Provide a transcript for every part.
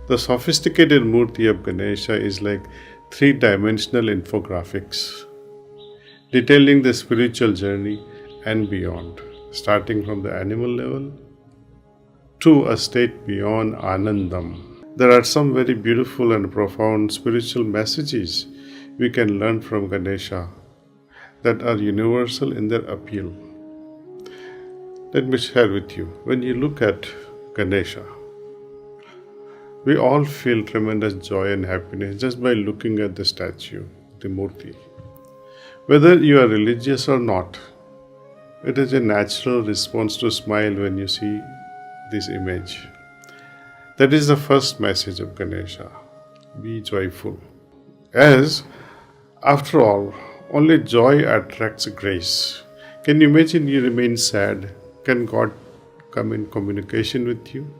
The sophisticated Murti of Ganesha is like three-dimensional infographics, detailing the spiritual journey and beyond, starting from the animal level to a state beyond Anandam. There are some very beautiful and profound spiritual messages we can learn from Ganesha that are universal in their appeal. Let me share with you. When you look at Ganesha, we all feel tremendous joy and happiness just by looking at the statue, the Murti. Whether you are religious or not, it is a natural response to smile when you see this image. That is the first message of Ganesha. Be joyful. As, after all, only joy attracts grace. Can you imagine you remain sad? Can God come in communication with you?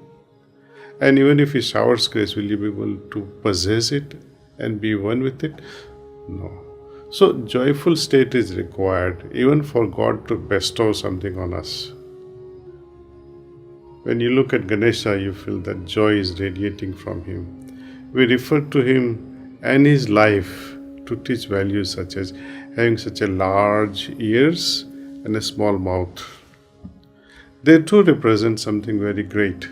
And even if He showers grace, will you be able to possess it and be one with it? No. So, joyful state is required even for God to bestow something on us. When you look at Ganesha, you feel that joy is radiating from him. We refer to him and his life to teach values such as having such a large ears and a small mouth. They too represent something very great.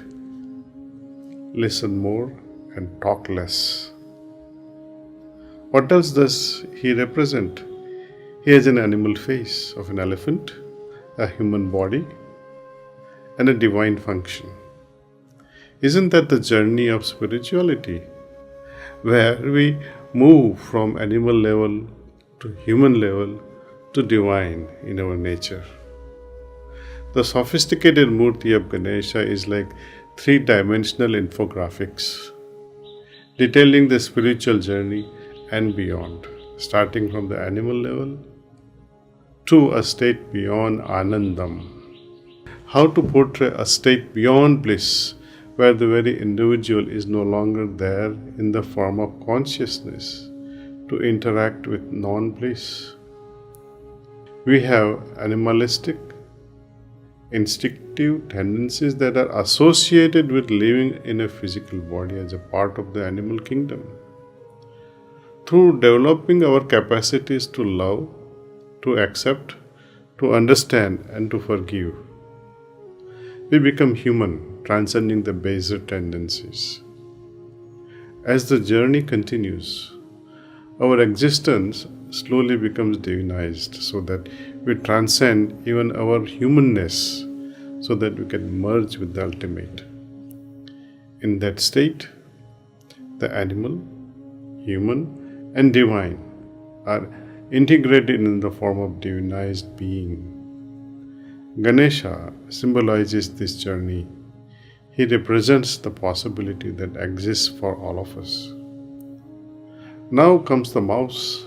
Listen more and talk less. What else does he represent? He has an animal face of an elephant, a human body, and a divine function. Isn't that the journey of spirituality, where we move from animal level to human level to divine in our nature? The sophisticated Murti of Ganesha is like three-dimensional infographics, detailing the spiritual journey and beyond, starting from the animal level to a state beyond Anandam. How to portray a state beyond bliss, where the very individual is no longer there in the form of consciousness to interact with non-bliss. We have animalistic, instinctive tendencies that are associated with living in a physical body as a part of the animal kingdom. Through developing our capacities to love, to accept, to understand, and to forgive, we become human, transcending the baser tendencies. As the journey continues, our existence slowly becomes divinized so that we transcend even our humanness so that we can merge with the ultimate. In that state, the animal, human, and divine are integrated in the form of divinized being. Ganesha symbolizes this journey. He represents the possibility that exists for all of us. Now comes the mouse.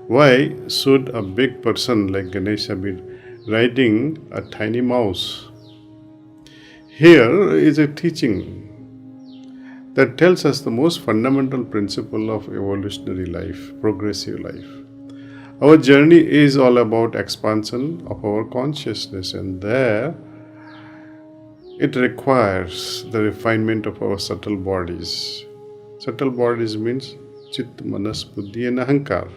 Why should a big person like Ganesha be riding a tiny mouse? Here is a teaching that tells us the most fundamental principle of evolutionary life, progressive life. Our journey is all about expansion of our consciousness, and there it requires the refinement of our subtle bodies. Subtle bodies means Chit, Manas, Buddhi and Ahankar.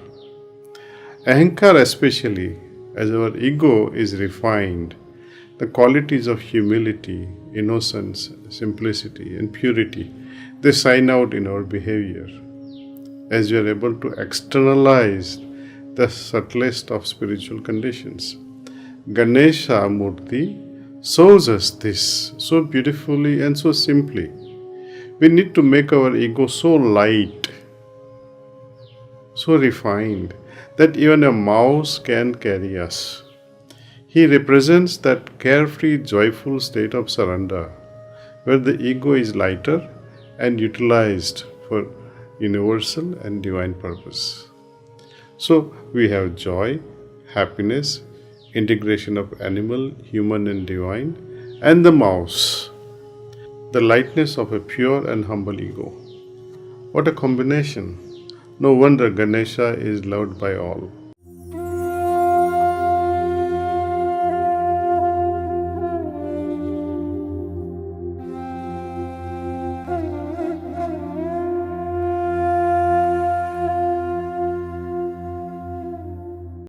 Ahankar especially, as our ego is refined, the qualities of humility, innocence, simplicity and purity, they shine out in our behavior. As we are able to externalize the subtlest of spiritual conditions. Ganesha Murti shows us this so beautifully and so simply. We need to make our ego so light, so refined, that even a mouse can carry us. He represents that carefree, joyful state of surrender, where the ego is lighter and utilized for universal and divine purpose. So we have joy, happiness, integration of animal, human and divine, and the mouse, the lightness of a pure and humble ego. What a combination! No wonder Ganesha is loved by all.